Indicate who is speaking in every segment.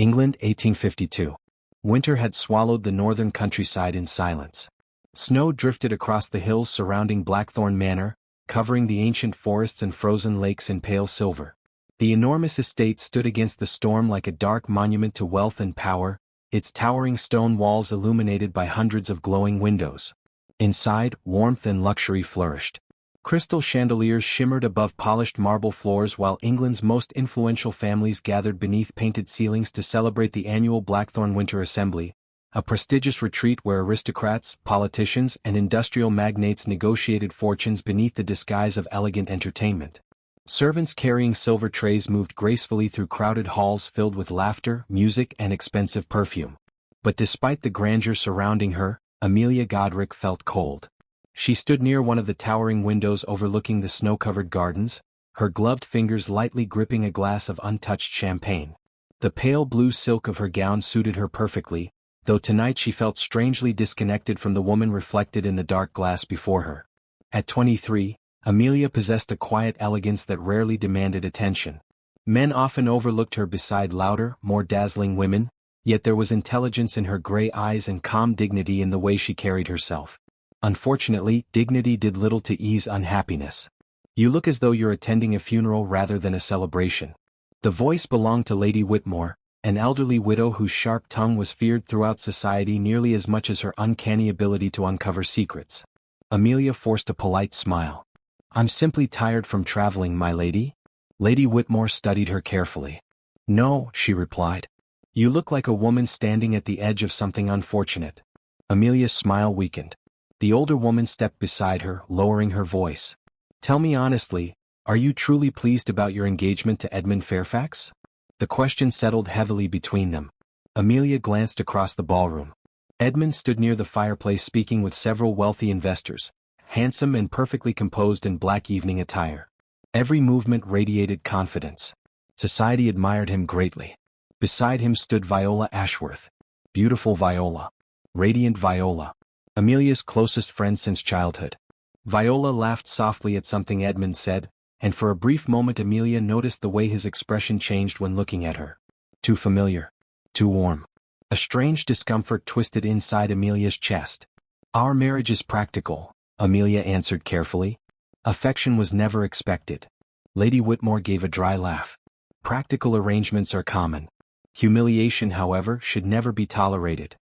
Speaker 1: England, 1852. Winter had swallowed the northern countryside in silence. Snow drifted across the hills surrounding Blackthorn Manor, covering the ancient forests and frozen lakes in pale silver. The enormous estate stood against the storm like a dark monument to wealth and power, its towering stone walls illuminated by hundreds of glowing windows. Inside, warmth and luxury flourished. Crystal chandeliers shimmered above polished marble floors while England's most influential families gathered beneath painted ceilings to celebrate the annual Blackthorn Winter Assembly, a prestigious retreat where aristocrats, politicians, and industrial magnates negotiated fortunes beneath the disguise of elegant entertainment. Servants carrying silver trays moved gracefully through crowded halls filled with laughter, music, and expensive perfume. But despite the grandeur surrounding her, Amelia Godric felt cold. She stood near one of the towering windows overlooking the snow-covered gardens, her gloved fingers lightly gripping a glass of untouched champagne. The pale blue silk of her gown suited her perfectly, though tonight she felt strangely disconnected from the woman reflected in the dark glass before her. At 23, Amelia possessed a quiet elegance that rarely demanded attention. Men often overlooked her beside louder, more dazzling women, yet there was intelligence in her gray eyes and calm dignity in the way she carried herself. Unfortunately, dignity did little to ease unhappiness. "You look as though you're attending a funeral rather than a celebration." The voice belonged to Lady Whitmore, an elderly widow whose sharp tongue was feared throughout society nearly as much as her uncanny ability to uncover secrets. Amelia forced a polite smile. "I'm simply tired from traveling, my lady." Lady Whitmore studied her carefully. "No," she replied. "You look like a woman standing at the edge of something unfortunate." Amelia's smile weakened. The older woman stepped beside her, lowering her voice. "Tell me honestly, are you truly pleased about your engagement to Edmund Fairfax?" The question settled heavily between them. Amelia glanced across the ballroom. Edmund stood near the fireplace speaking with several wealthy investors, handsome and perfectly composed in black evening attire. Every movement radiated confidence. Society admired him greatly. Beside him stood Viola Ashworth. Beautiful Viola. Radiant Viola. Amelia's closest friend since childhood. Viola laughed softly at something Edmund said, and for a brief moment Amelia noticed the way his expression changed when looking at her. Too familiar. Too warm. A strange discomfort twisted inside Amelia's chest. "Our marriage is practical," Amelia answered carefully. "Affection was never expected." Lady Whitmore gave a dry laugh. "Practical arrangements are common. Humiliation, however, should never be tolerated."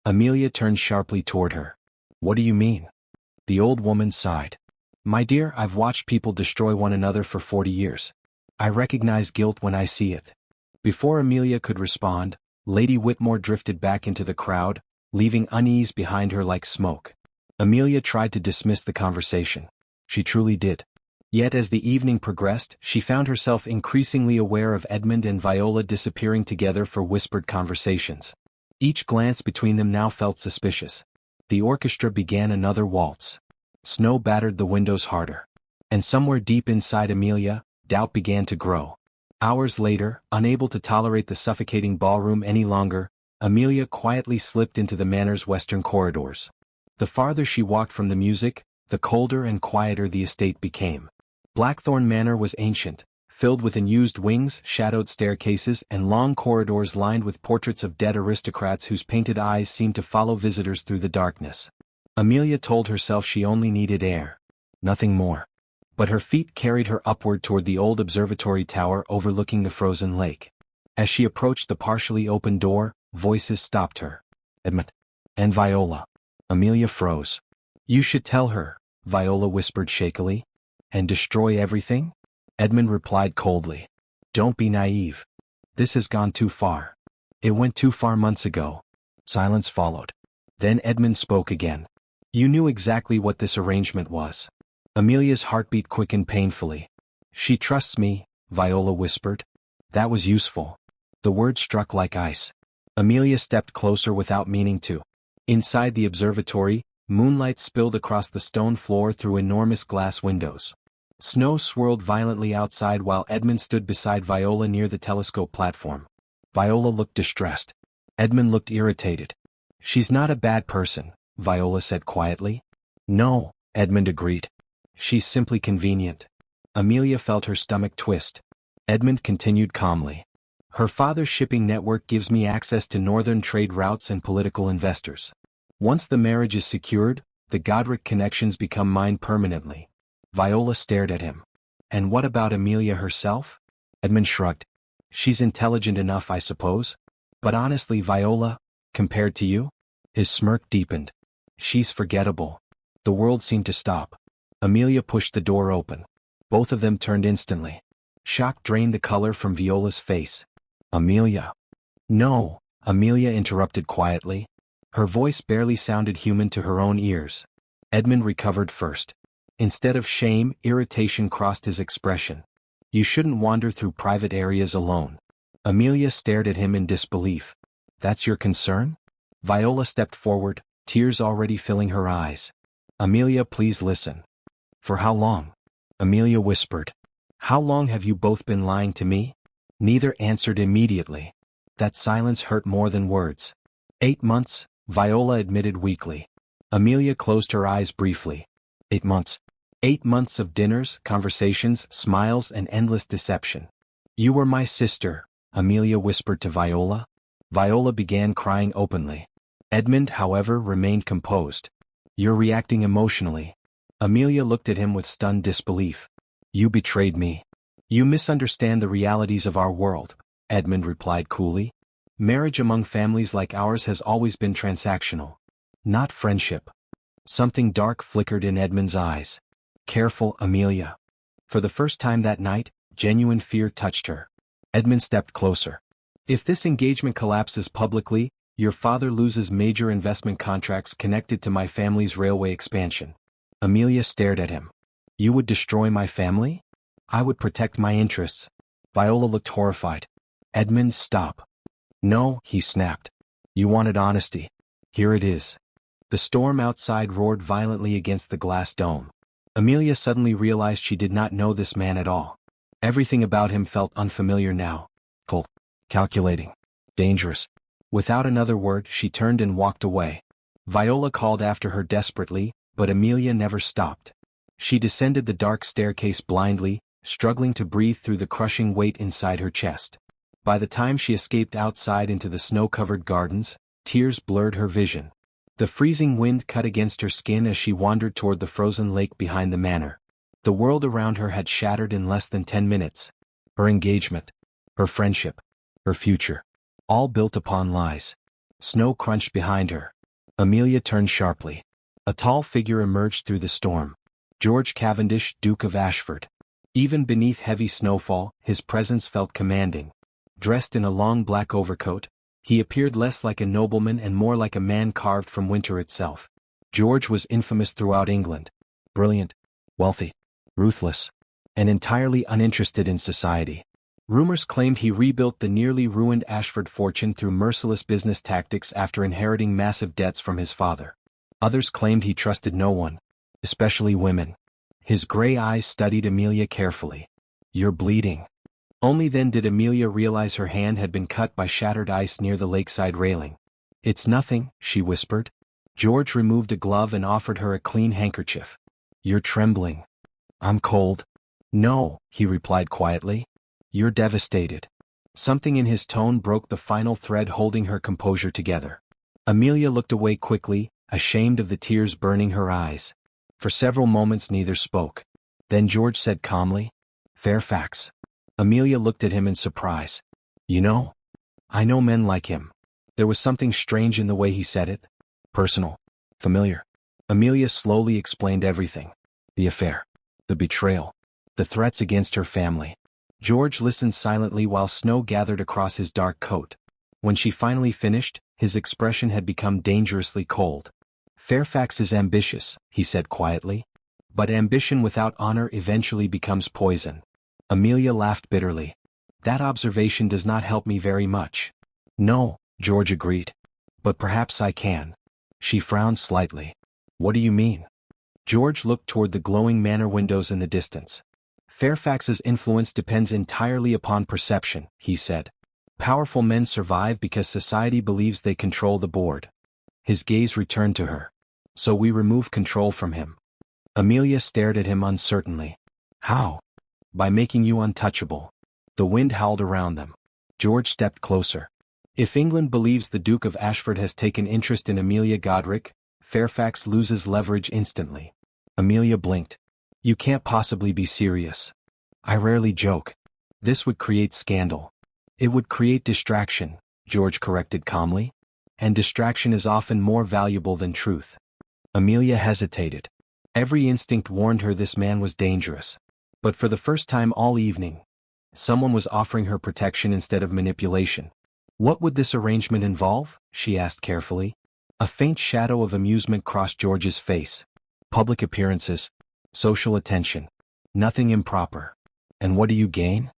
Speaker 1: Amelia turned sharply toward her. "What do you mean?" The old woman sighed. "My dear, I've watched people destroy one another for 40 years. I recognize guilt when I see it." Before Amelia could respond, Lady Whitmore drifted back into the crowd, leaving unease behind her like smoke. Amelia tried to dismiss the conversation. She truly did. Yet as the evening progressed, she found herself increasingly aware of Edmund and Viola disappearing together for whispered conversations. Each glance between them now felt suspicious. The orchestra began another waltz. Snow battered the windows harder. And somewhere deep inside Amelia, doubt began to grow. Hours later, unable to tolerate the suffocating ballroom any longer, Amelia quietly slipped into the manor's western corridors. The farther she walked from the music, the colder and quieter the estate became. Blackthorn Manor was ancient, filled with unused wings, shadowed staircases, and long corridors lined with portraits of dead aristocrats whose painted eyes seemed to follow visitors through the darkness. Amelia told herself she only needed air. Nothing more. But her feet carried her upward toward the old observatory tower overlooking the frozen lake. As she approached the partially open door, voices stopped her. "Edmund." "And Viola." Amelia froze. "You should tell her," Viola whispered shakily. "And destroy everything?" Edmund replied coldly. "Don't be naive. This has gone too far. It went too far months ago." Silence followed. Then Edmund spoke again. "You knew exactly what this arrangement was." Amelia's heartbeat quickened painfully. "She trusts me," Viola whispered. That was useful. The words struck like ice. Amelia stepped closer without meaning to. Inside the observatory, moonlight spilled across the stone floor through enormous glass windows. Snow swirled violently outside while Edmund stood beside Viola near the telescope platform. Viola looked distressed. Edmund looked irritated. "She's not a bad person," Viola said quietly. "No," Edmund agreed. "She's simply convenient." Amelia felt her stomach twist. Edmund continued calmly. Her father's shipping network gives me access to northern trade routes and political investors. Once the marriage is secured, the Godric connections become mine permanently. Viola stared at him. And what about Amelia herself? Edmund shrugged. She's intelligent enough, I suppose. But honestly, Viola, compared to you? His smirk deepened. She's forgettable. The world seemed to stop. Amelia pushed the door open. Both of them turned instantly. Shock drained the color from Viola's face. Amelia. No, Amelia interrupted quietly. Her voice barely sounded human to her own ears. Edmund recovered first. Instead of shame, irritation crossed his expression. You shouldn't wander through private areas alone. Amelia stared at him in disbelief. That's your concern? Viola stepped forward, tears already filling her eyes. Amelia, please listen. For how long? Amelia whispered. How long have you both been lying to me? Neither answered immediately. That silence hurt more than words. 8 months, Viola admitted weakly. Amelia closed her eyes briefly. 8 months. 8 months of dinners, conversations, smiles, and endless deception. You were my sister, Amelia whispered to Viola. Viola began crying openly. Edmund, however, remained composed. You're reacting emotionally. Amelia looked at him with stunned disbelief. You betrayed me. You misunderstand the realities of our world, Edmund replied coolly. Marriage among families like ours has always been transactional. Not friendship. Something dark flickered in Edmund's eyes. Careful, Amelia. For the first time that night, genuine fear touched her. Edmund stepped closer. If this engagement collapses publicly, your father loses major investment contracts connected to my family's railway expansion. Amelia stared at him. You would destroy my family? I would protect my interests. Viola looked horrified. Edmund, stop. No, he snapped. You wanted honesty. Here it is. The storm outside roared violently against the glass dome. Amelia suddenly realized she did not know this man at all. Everything about him felt unfamiliar now. Cold, calculating, dangerous. Without another word, she turned and walked away. Viola called after her desperately, but Amelia never stopped. She descended the dark staircase blindly, struggling to breathe through the crushing weight inside her chest. By the time she escaped outside into the snow-covered gardens, tears blurred her vision. The freezing wind cut against her skin as she wandered toward the frozen lake behind the manor. The world around her had shattered in less than 10 minutes. Her engagement, her friendship, her future, all built upon lies. Snow crunched behind her. Amelia turned sharply. A tall figure emerged through the storm. George Cavendish, Duke of Ashford. Even beneath heavy snowfall, his presence felt commanding. Dressed in a long black overcoat, he appeared less like a nobleman and more like a man carved from winter itself. George was infamous throughout England. Brilliant, wealthy, ruthless, and entirely uninterested in society. Rumors claimed he rebuilt the nearly ruined Ashford fortune through merciless business tactics after inheriting massive debts from his father. Others claimed he trusted no one, especially women. His gray eyes studied Amelia carefully. You're bleeding. Only then did Amelia realize her hand had been cut by shattered ice near the lakeside railing. It's nothing, she whispered. George removed a glove and offered her a clean handkerchief. You're trembling. I'm cold. No, he replied quietly. You're devastated. Something in his tone broke the final thread holding her composure together. Amelia looked away quickly, ashamed of the tears burning her eyes. For several moments neither spoke. Then George said calmly, Fairfax. Amelia looked at him in surprise. You know? I know men like him. There was something strange in the way he said it. Personal. Familiar. Amelia slowly explained everything. The affair. The betrayal. The threats against her family. George listened silently while snow gathered across his dark coat. When she finally finished, his expression had become dangerously cold. Fairfax is ambitious, he said quietly. But ambition without honor eventually becomes poison. Amelia laughed bitterly. That observation does not help me very much. No, George agreed. But perhaps I can. She frowned slightly. What do you mean? George looked toward the glowing manor windows in the distance. Fairfax's influence depends entirely upon perception, he said. Powerful men survive because society believes they control the board. His gaze returned to her. So we remove control from him. Amelia stared at him uncertainly. How? By making you untouchable. The wind howled around them. George stepped closer. If England believes the Duke of Ashford has taken interest in Amelia Godric, Fairfax loses leverage instantly. Amelia blinked. You can't possibly be serious. I rarely joke. This would create scandal. It would create distraction, George corrected calmly. And distraction is often more valuable than truth. Amelia hesitated. Every instinct warned her this man was dangerous. But for the first time all evening, someone was offering her protection instead of manipulation. What would this arrangement involve? She asked carefully. A faint shadow of amusement crossed George's face. Public appearances. Social attention. Nothing improper. And what do you gain?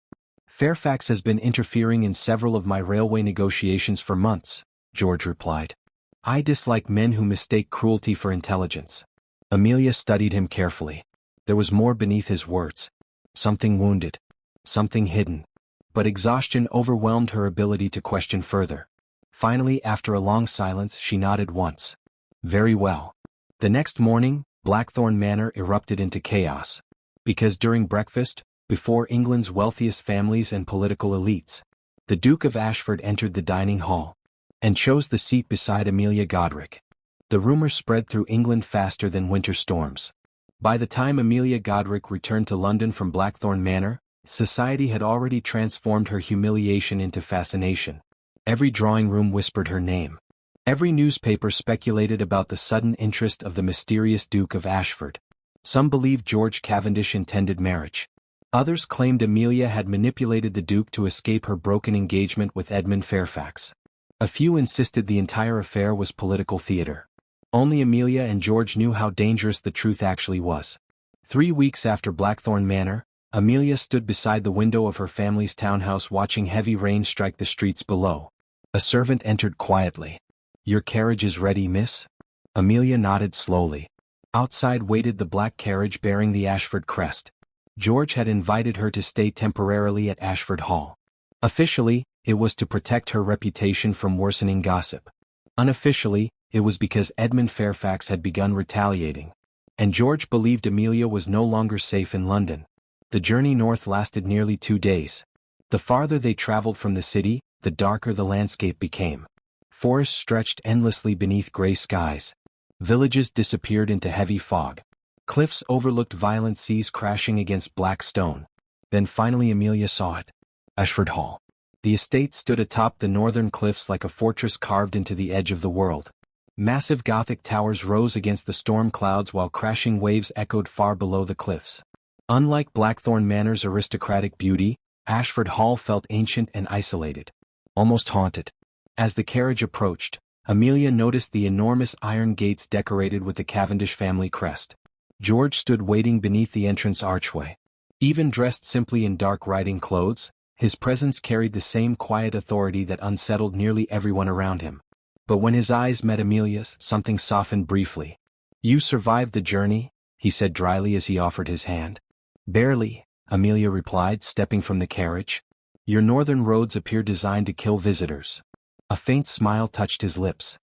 Speaker 1: Fairfax has been interfering in several of my railway negotiations for months, George replied. I dislike men who mistake cruelty for intelligence. Amelia studied him carefully. There was more beneath his words. Something wounded. Something hidden. But exhaustion overwhelmed her ability to question further. Finally, after a long silence, she nodded once. Very well. The next morning, Blackthorn Manor erupted into chaos. Because during breakfast, before England's wealthiest families and political elites, the Duke of Ashford entered the dining hall and chose the seat beside Amelia Godric. The rumor spread through England faster than winter storms. By the time Amelia Godric returned to London from Blackthorn Manor, society had already transformed her humiliation into fascination. Every drawing room whispered her name. Every newspaper speculated about the sudden interest of the mysterious Duke of Ashford. Some believed George Cavendish intended marriage. Others claimed Amelia had manipulated the Duke to escape her broken engagement with Edmund Fairfax. A few insisted the entire affair was political theater. Only Amelia and George knew how dangerous the truth actually was. 3 weeks after Blackthorn Manor, Amelia stood beside the window of her family's townhouse watching heavy rain strike the streets below. A servant entered quietly. Your carriage is ready, miss? Amelia nodded slowly. Outside waited the black carriage bearing the Ashford crest. George had invited her to stay temporarily at Ashford Hall. Officially, it was to protect her reputation from worsening gossip. Unofficially, it was because Edmund Fairfax had begun retaliating. And George believed Amelia was no longer safe in London. The journey north lasted nearly 2 days. The farther they traveled from the city, the darker the landscape became. Forests stretched endlessly beneath gray skies. Villages disappeared into heavy fog. Cliffs overlooked violent seas crashing against black stone. Then finally Amelia saw it. Ashford Hall. The estate stood atop the northern cliffs like a fortress carved into the edge of the world. Massive Gothic towers rose against the storm clouds while crashing waves echoed far below the cliffs. Unlike Blackthorn Manor's aristocratic beauty, Ashford Hall felt ancient and isolated. Almost haunted. As the carriage approached, Amelia noticed the enormous iron gates decorated with the Cavendish family crest. George stood waiting beneath the entrance archway. Even dressed simply in dark riding clothes, his presence carried the same quiet authority that unsettled nearly everyone around him. But when his eyes met Amelia's, something softened briefly. You survived the journey, he said dryly as he offered his hand. Barely, Amelia replied, stepping from the carriage. Your northern roads appear designed to kill visitors. A faint smile touched his lips.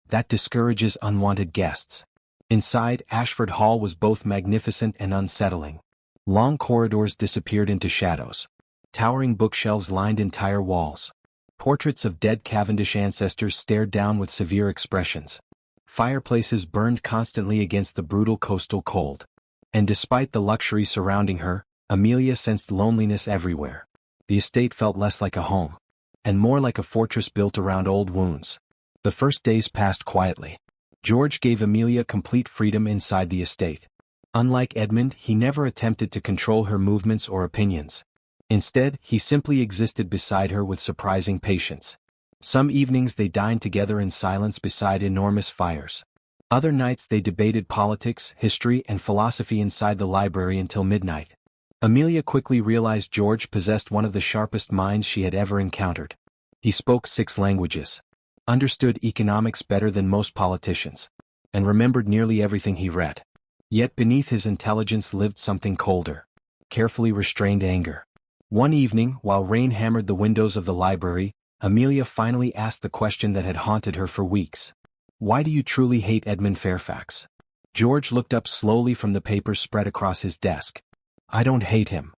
Speaker 1: That discourages unwanted guests. Inside, Ashford Hall was both magnificent and unsettling. Long corridors disappeared into shadows. Towering bookshelves lined entire walls. Portraits of dead Cavendish ancestors stared down with severe expressions. Fireplaces burned constantly against the brutal coastal cold. And despite the luxury surrounding her, Amelia sensed loneliness everywhere. The estate felt less like a home, and more like a fortress built around old wounds. The first days passed quietly. George gave Amelia complete freedom inside the estate. Unlike Edmund, he never attempted to control her movements or opinions. Instead, he simply existed beside her with surprising patience. Some evenings they dined together in silence beside enormous fires. Other nights they debated politics, history, and philosophy inside the library until midnight. Amelia quickly realized George possessed one of the sharpest minds she had ever encountered. He spoke 6 languages, understood economics better than most politicians, and remembered nearly everything he read. Yet beneath his intelligence lived something colder, carefully restrained anger. One evening, while rain hammered the windows of the library, Amelia finally asked the question that had haunted her for weeks. Why do you truly hate Edmund Fairfax? George looked up slowly from the papers spread across his desk. I don't hate him.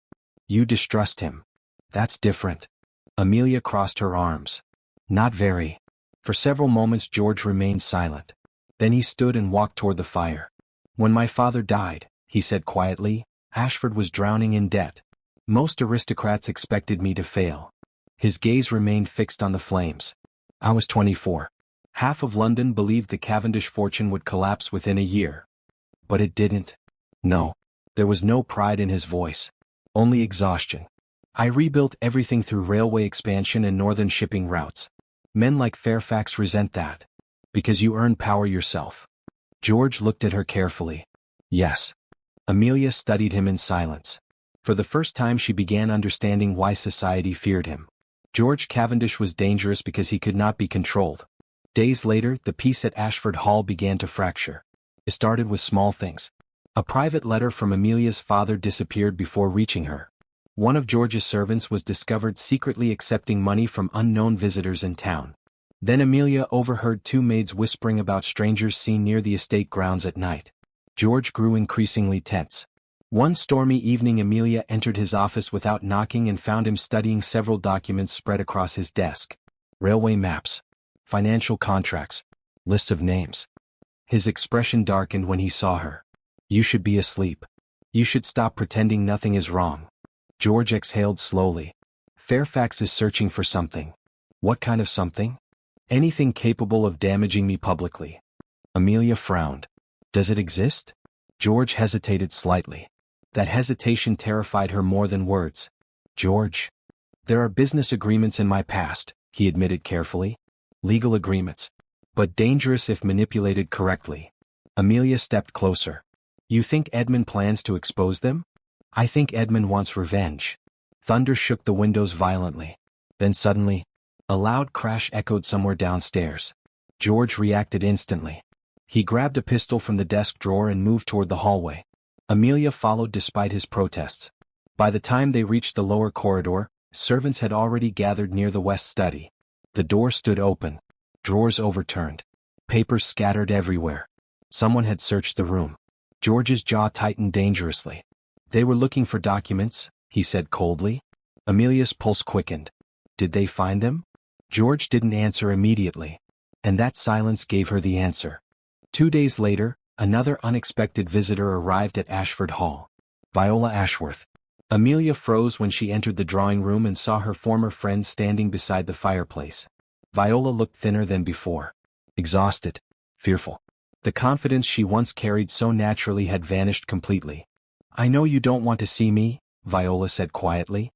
Speaker 1: You distrust him. That's different. Amelia crossed her arms. Not very. For several moments George remained silent. Then he stood and walked toward the fire. When my father died, he said quietly, Ashford was drowning in debt. Most aristocrats expected me to fail. His gaze remained fixed on the flames. I was 24. Half of London believed the Cavendish fortune would collapse within a year. But it didn't. No. There was no pride in his voice. Only exhaustion. I rebuilt everything through railway expansion and northern shipping routes. Men like Fairfax resent that. Because you earn power yourself. George looked at her carefully. Yes. Amelia studied him in silence. For the first time she began understanding why society feared him. George Cavendish was dangerous because he could not be controlled. Days later, the peace at Ashford Hall began to fracture. It started with small things. A private letter from Amelia's father disappeared before reaching her. One of George's servants was discovered secretly accepting money from unknown visitors in town. Then Amelia overheard two maids whispering about strangers seen near the estate grounds at night. George grew increasingly tense. One stormy evening Amelia entered his office without knocking and found him studying several documents spread across his desk. Railway maps. Financial contracts. Lists of names. His expression darkened when he saw her. You should be asleep. You should stop pretending nothing is wrong. George exhaled slowly. Fairfax is searching for something. What kind of something? Anything capable of damaging me publicly. Amelia frowned. Does it exist? George hesitated slightly. That hesitation terrified her more than words. George. There are business agreements in my past, he admitted carefully. Legal agreements. But dangerous if manipulated correctly. Amelia stepped closer. You think Edmund plans to expose them? I think Edmund wants revenge. Thunder shook the windows violently. Then suddenly, a loud crash echoed somewhere downstairs. George reacted instantly. He grabbed a pistol from the desk drawer and moved toward the hallway. Amelia followed despite his protests. By the time they reached the lower corridor, servants had already gathered near the west study. The door stood open. Drawers overturned. Papers scattered everywhere. Someone had searched the room. George's jaw tightened dangerously. They were looking for documents, he said coldly. Amelia's pulse quickened. Did they find them? George didn't answer immediately. And that silence gave her the answer. 2 days later, another unexpected visitor arrived at Ashford Hall. Viola Ashworth. Amelia froze when she entered the drawing room and saw her former friend standing beside the fireplace. Viola looked thinner than before. Exhausted. Fearful. The confidence she once carried so naturally had vanished completely. I know you don't want to see me, Viola said quietly.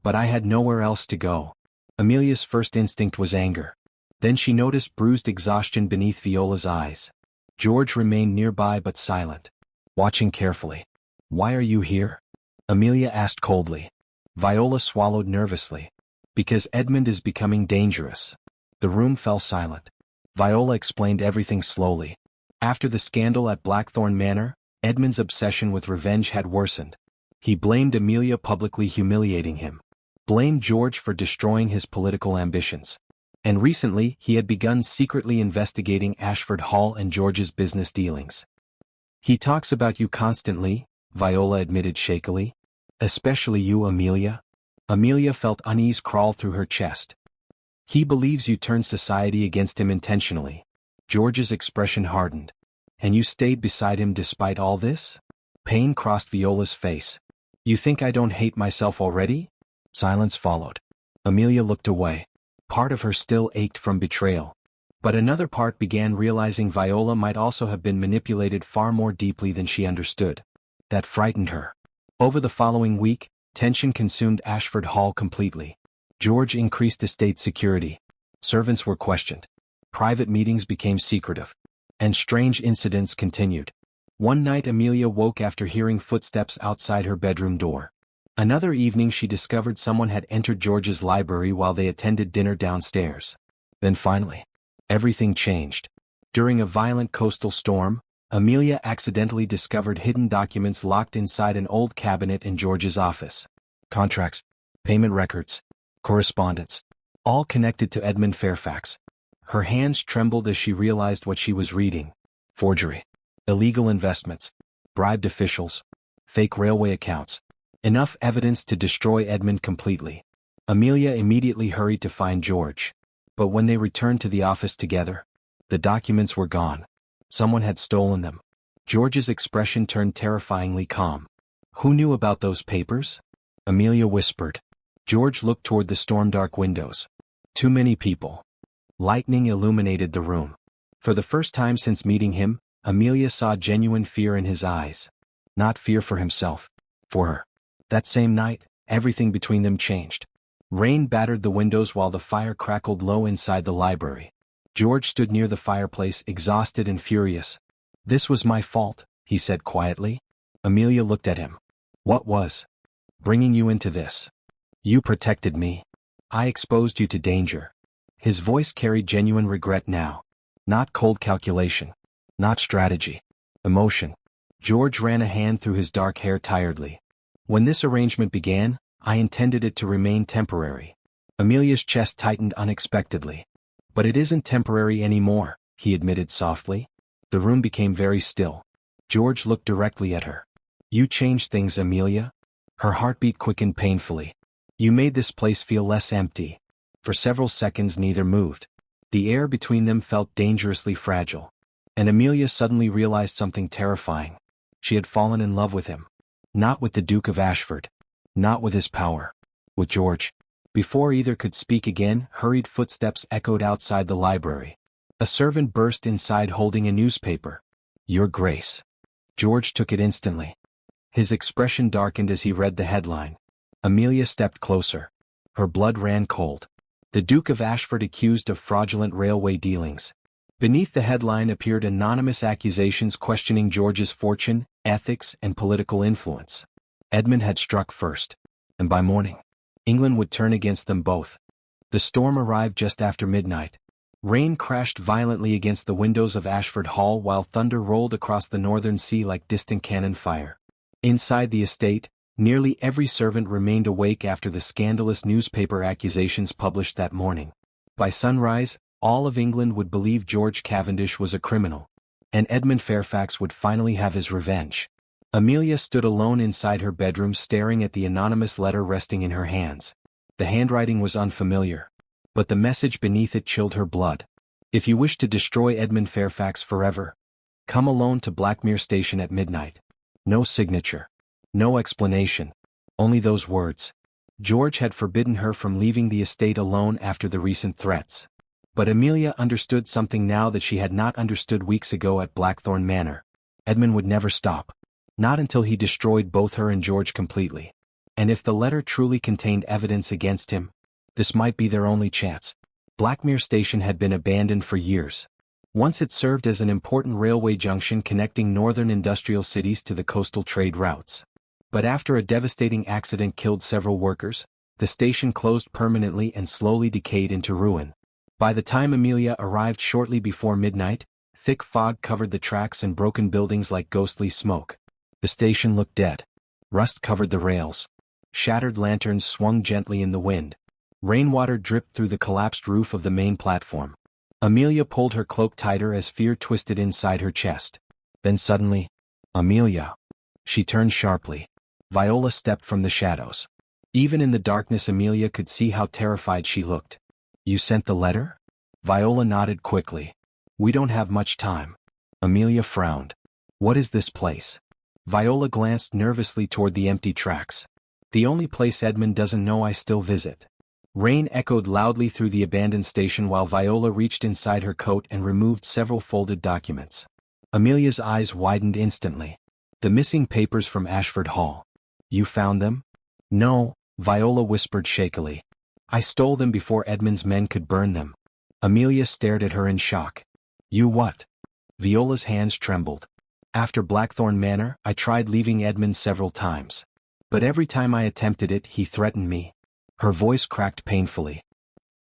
Speaker 1: But I had nowhere else to go. Amelia's first instinct was anger. Then she noticed bruised exhaustion beneath Viola's eyes. George remained nearby but silent, watching carefully. Why are you here? Amelia asked coldly. Viola swallowed nervously. Because Edmund is becoming dangerous. The room fell silent. Viola explained everything slowly. After the scandal at Blackthorn Manor, Edmund's obsession with revenge had worsened. He blamed Amelia, publicly humiliating him. Blamed George for destroying his political ambitions. And recently he had begun secretly investigating Ashford Hall and George's business dealings. He talks about you constantly, Viola admitted shakily. Especially you, Amelia. Amelia felt unease crawl through her chest. He believes you turned society against him intentionally. George's expression hardened. And you stayed beside him despite all this? Pain crossed Viola's face. You think I don't hate myself already? Silence followed. Amelia looked away. Part of her still ached from betrayal. But another part began realizing Viola might also have been manipulated far more deeply than she understood. That frightened her. Over the following week, tension consumed Ashford Hall completely. George increased estate security. Servants were questioned. Private meetings became secretive. And strange incidents continued. One night Amelia woke after hearing footsteps outside her bedroom door. Another evening she discovered someone had entered George's library while they attended dinner downstairs. Then finally, everything changed. During a violent coastal storm, Amelia accidentally discovered hidden documents locked inside an old cabinet in George's office. Contracts, payment records, correspondence, all connected to Edmund Fairfax. Her hands trembled as she realized what she was reading. Forgery, illegal investments, bribed officials, fake railway accounts. Enough evidence to destroy Edmund completely. Amelia immediately hurried to find George. But when they returned to the office together, the documents were gone. Someone had stolen them. George's expression turned terrifyingly calm. Who knew about those papers? Amelia whispered. George looked toward the storm-dark windows. Too many people. Lightning illuminated the room. For the first time since meeting him, Amelia saw genuine fear in his eyes. Not fear for himself. For her. That same night, everything between them changed. Rain battered the windows while the fire crackled low inside the library. George stood near the fireplace, exhausted and furious. "This was my fault," he said quietly. Amelia looked at him. "What was? Bringing you into this. You protected me. I exposed you to danger." His voice carried genuine regret now. Not cold calculation. Not strategy. Emotion. George ran a hand through his dark hair tiredly. "When this arrangement began, I intended it to remain temporary." Amelia's chest tightened unexpectedly. "But it isn't temporary anymore," he admitted softly. The room became very still. George looked directly at her. "You changed things, Amelia." Her heartbeat quickened painfully. "You made this place feel less empty." For several seconds neither moved. The air between them felt dangerously fragile. And Amelia suddenly realized something terrifying. She had fallen in love with him. Not with the Duke of Ashford. Not with his power. With George. Before either could speak again, hurried footsteps echoed outside the library. A servant burst inside holding a newspaper. "Your Grace." George took it instantly. His expression darkened as he read the headline. Amelia stepped closer. Her blood ran cold. The Duke of Ashford accused of fraudulent railway dealings. Beneath the headline appeared anonymous accusations questioning George's fortune, ethics, and political influence. Edmund had struck first. And by morning, England would turn against them both. The storm arrived just after midnight. Rain crashed violently against the windows of Ashford Hall while thunder rolled across the northern sea like distant cannon fire. Inside the estate, nearly every servant remained awake after the scandalous newspaper accusations published that morning. By sunrise, all of England would believe George Cavendish was a criminal. And Edmund Fairfax would finally have his revenge. Amelia stood alone inside her bedroom staring at the anonymous letter resting in her hands. The handwriting was unfamiliar. But the message beneath it chilled her blood. "If you wish to destroy Edmund Fairfax forever, come alone to Blackmere Station at midnight." No signature. No explanation. Only those words. George had forbidden her from leaving the estate alone after the recent threats. But Amelia understood something now that she had not understood weeks ago at Blackthorn Manor. Edmund would never stop. Not until he destroyed both her and George completely. And if the letter truly contained evidence against him, this might be their only chance. Blackmere Station had been abandoned for years. Once it served as an important railway junction connecting northern industrial cities to the coastal trade routes. But after a devastating accident killed several workers, the station closed permanently and slowly decayed into ruin. By the time Amelia arrived shortly before midnight, thick fog covered the tracks and broken buildings like ghostly smoke. The station looked dead. Rust covered the rails. Shattered lanterns swung gently in the wind. Rainwater dripped through the collapsed roof of the main platform. Amelia pulled her cloak tighter as fear twisted inside her chest. Then suddenly, "Amelia." She turned sharply. Viola stepped from the shadows. Even in the darkness Amelia could see how terrified she looked. "You sent the letter?" Viola nodded quickly. "We don't have much time." Amelia frowned. "What is this place?" Viola glanced nervously toward the empty tracks. "The only place Edmund doesn't know I still visit." Rain echoed loudly through the abandoned station while Viola reached inside her coat and removed several folded documents. Amelia's eyes widened instantly. "The missing papers from Ashford Hall. You found them?" "No," Viola whispered shakily. "I stole them before Edmund's men could burn them." Amelia stared at her in shock. "You what?" Viola's hands trembled. "After Blackthorn Manor, I tried leaving Edmund several times. But every time I attempted it, he threatened me." Her voice cracked painfully.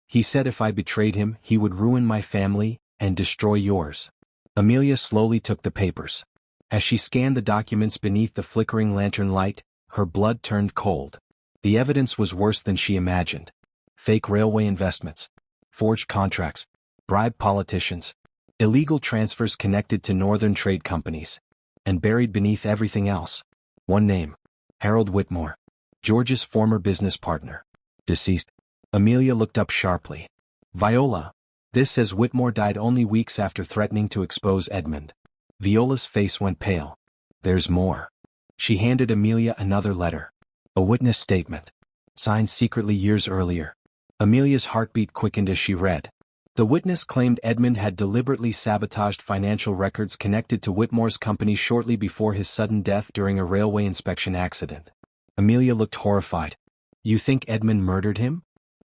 Speaker 1: "He said if I betrayed him, he would ruin my family and destroy yours." Amelia slowly took the papers. As she scanned the documents beneath the flickering lantern light, her blood turned cold. The evidence was worse than she imagined. Fake railway investments. Forged contracts. Bribed politicians. Illegal transfers connected to northern trade companies. And buried beneath everything else, one name. Harold Whitmore. George's former business partner. Deceased. Amelia looked up sharply. Viola. This says Whitmore died only weeks after threatening to expose Edmund. Viola's face went pale. There's more. She handed Amelia another letter. A witness statement. Signed secretly years earlier. Amelia's heartbeat quickened as she read. The witness claimed Edmund had deliberately sabotaged financial records connected to Whitmore's company shortly before his sudden death during a railway inspection accident. Amelia looked horrified. You think Edmund murdered him?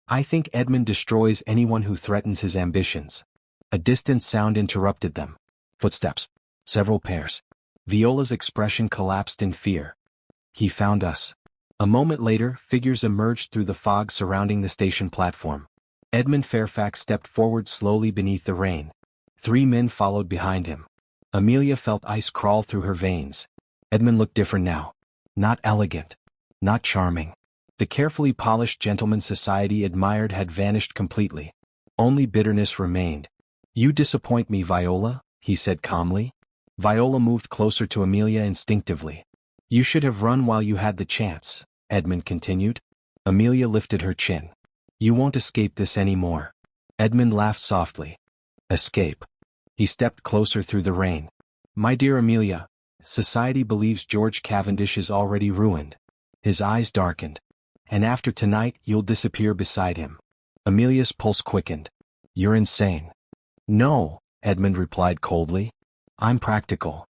Speaker 1: I think Edmund destroys anyone who threatens his ambitions. A distant sound interrupted them. Footsteps. Several pairs. Viola's expression collapsed in fear. He found us. A moment later, figures emerged through the fog surrounding the station platform. Edmund Fairfax stepped forward slowly beneath the rain. 3 men followed behind him. Amelia felt ice crawl through her veins. Edmund looked different now. Not elegant. Not charming. The carefully polished gentleman society admired had vanished completely. Only bitterness remained. You disappoint me, Viola, he said calmly. Viola moved closer to Amelia instinctively. You should have run while you had the chance, Edmund continued. Amelia lifted her chin. You won't escape this anymore. Edmund laughed softly. Escape. He stepped closer through the rain. My dear Amelia, society believes George Cavendish is already ruined. His eyes darkened. And after tonight, you'll disappear beside him. Amelia's pulse quickened. You're insane. No, Edmund replied coldly. I'm practical.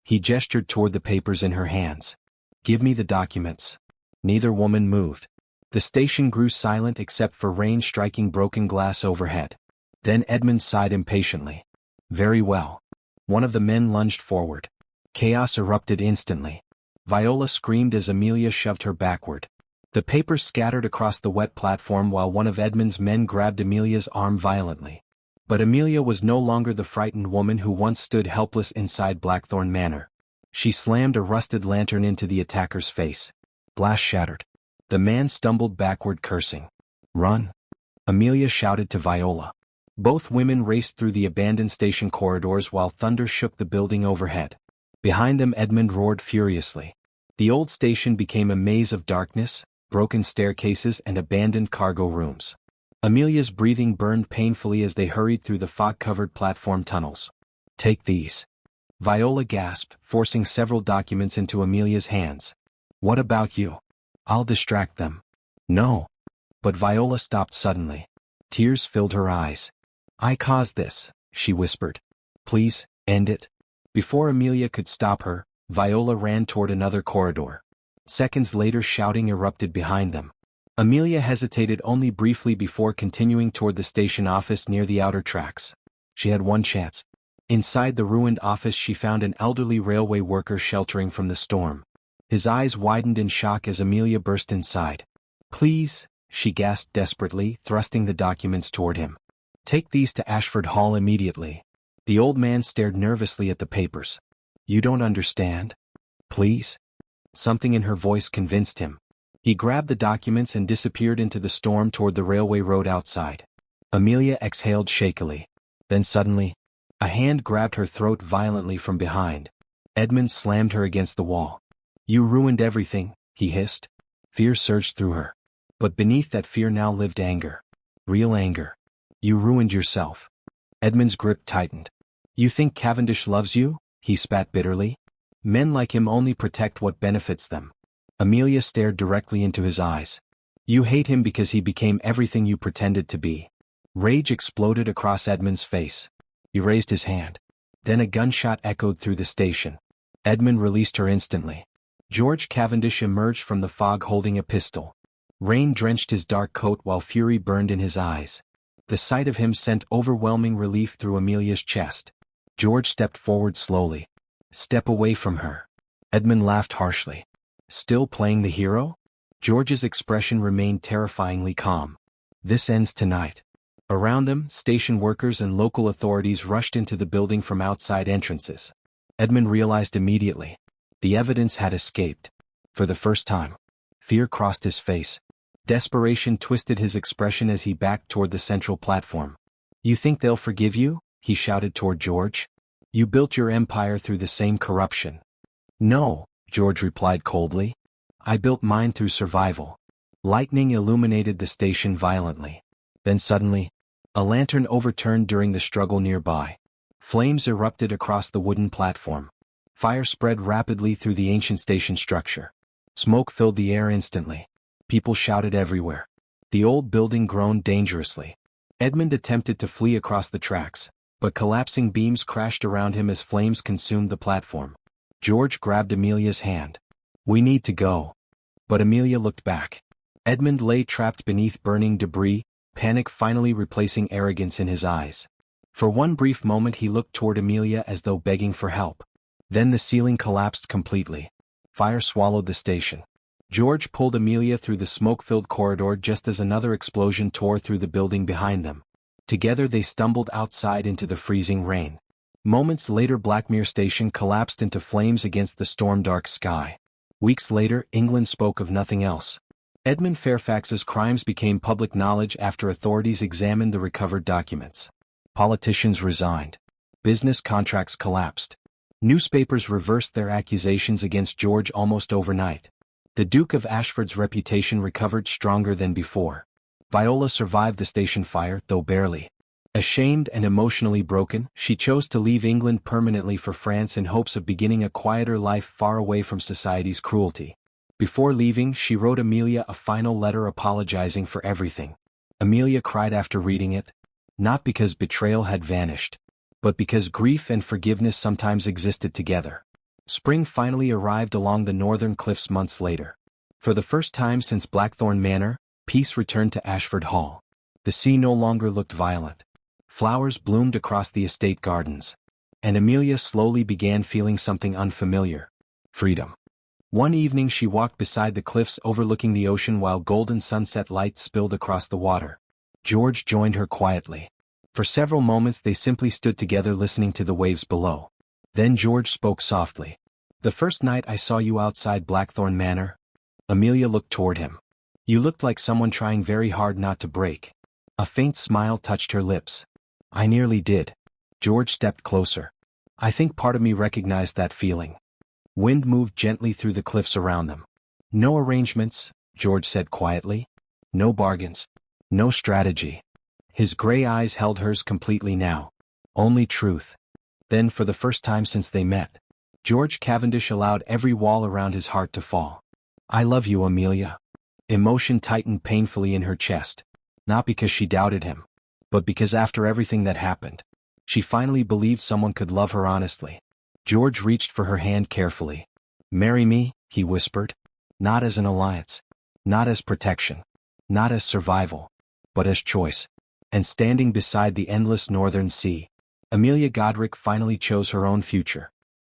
Speaker 1: He gestured toward the papers in her hands. Give me the documents. Neither woman moved. The station grew silent except for rain striking broken glass overhead. Then Edmund sighed impatiently. Very well. One of the men lunged forward. Chaos erupted instantly. Viola screamed as Amelia shoved her backward. The papers scattered across the wet platform while one of Edmund's men grabbed Amelia's arm violently. But Amelia was no longer the frightened woman who once stood helpless inside Blackthorn Manor. She slammed a rusted lantern into the attacker's face. Glass shattered. The man stumbled backward cursing. Run! Amelia shouted to Viola. Both women raced through the abandoned station corridors while thunder shook the building overhead. Behind them Edmund roared furiously. The old station became a maze of darkness, broken staircases and abandoned cargo rooms. Amelia's breathing burned painfully as they hurried through the fog-covered platform tunnels. Take these. Viola gasped, forcing several documents into Amelia's hands. What about you? I'll distract them. No. But Viola stopped suddenly. Tears filled her eyes. I caused this, she whispered. Please, end it. Before Amelia could stop her, Viola ran toward another corridor. Seconds later shouting erupted behind them. Amelia hesitated only briefly before continuing toward the station office near the outer tracks. She had one chance. Inside the ruined office she found an elderly railway worker sheltering from the storm. His eyes widened in shock as Amelia burst inside. Please, she gasped desperately, thrusting the documents toward him. Take these to Ashford Hall immediately. The old man stared nervously at the papers. You don't understand? Please? Something in her voice convinced him. He grabbed the documents and disappeared into the storm toward the railway road outside. Amelia exhaled shakily. Then suddenly, a hand grabbed her throat violently from behind. Edmund slammed her against the wall. You ruined everything, he hissed. Fear surged through her. But beneath that fear now lived anger. Real anger. You ruined yourself. Edmund's grip tightened. You think Cavendish loves you? He spat bitterly. Men like him only protect what benefits them. Amelia stared directly into his eyes. You hate him because he became everything you pretended to be. Rage exploded across Edmund's face. He raised his hand. Then a gunshot echoed through the station. Edmund released her instantly. George Cavendish emerged from the fog holding a pistol. Rain drenched his dark coat while fury burned in his eyes. The sight of him sent overwhelming relief through Amelia's chest. George stepped forward slowly. Step away from her. Edmund laughed harshly. Still playing the hero? George's expression remained terrifyingly calm. This ends tonight. Around them, station workers and local authorities rushed into the building from outside entrances. Edmund realized immediately. The evidence had escaped. For the first time. Fear crossed his face. Desperation twisted his expression as he backed toward the central platform. You think they'll forgive you? He shouted toward George. You built your empire through the same corruption. No, George replied coldly. I built mine through survival. Lightning illuminated the station violently. Then suddenly, a lantern overturned during the struggle nearby. Flames erupted across the wooden platform. Fire spread rapidly through the ancient station structure. Smoke filled the air instantly. People shouted everywhere. The old building groaned dangerously. Edmund attempted to flee across the tracks, but collapsing beams crashed around him as flames consumed the platform. George grabbed Amelia's hand. "We need to go." But Amelia looked back. Edmund lay trapped beneath burning debris, panic finally replacing arrogance in his eyes. For one brief moment he looked toward Amelia as though begging for help. Then the ceiling collapsed completely. Fire swallowed the station. George pulled Amelia through the smoke-filled corridor just as another explosion tore through the building behind them. Together they stumbled outside into the freezing rain. Moments later Blackmere Station collapsed into flames against the storm-dark sky. Weeks later England spoke of nothing else. Edmund Fairfax's crimes became public knowledge after authorities examined the recovered documents. Politicians resigned. Business contracts collapsed. Newspapers reversed their accusations against George almost overnight. The Duke of Ashford's reputation recovered stronger than before. Viola survived the station fire, though barely. Ashamed and emotionally broken, she chose to leave England permanently for France in hopes of beginning a quieter life far away from society's cruelty. Before leaving, she wrote Amelia a final letter apologizing for everything. Amelia cried after reading it, not because betrayal had vanished, but because grief and forgiveness sometimes existed together. Spring finally arrived along the northern cliffs months later. For the first time since Blackthorn Manor, peace returned to Ashford Hall. The sea no longer looked violent. Flowers bloomed across the estate gardens. And Amelia slowly began feeling something unfamiliar: freedom. One evening she walked beside the cliffs overlooking the ocean while golden sunset light spilled across the water. George joined her quietly. For several moments they simply stood together listening to the waves below. Then George spoke softly. "The first night I saw you outside Blackthorn Manor." Amelia looked toward him. "You looked like someone trying very hard not to break." A faint smile touched her lips. "I nearly did." George stepped closer. "I think part of me recognized that feeling." Wind moved gently through the cliffs around them. "No arrangements," George said quietly. "No bargains. No strategy." His gray eyes held hers completely now. Only truth. Then for the first time since they met, George Cavendish allowed every wall around his heart to fall. "I love you, Amelia." Emotion tightened painfully in her chest. Not because she doubted him, but because after everything that happened, she finally believed someone could love her honestly. George reached for her hand carefully. "Marry me," he whispered. "Not as an alliance. Not as protection. Not as survival. But as choice." And standing beside the endless northern sea, Amelia Godric finally chose her own future.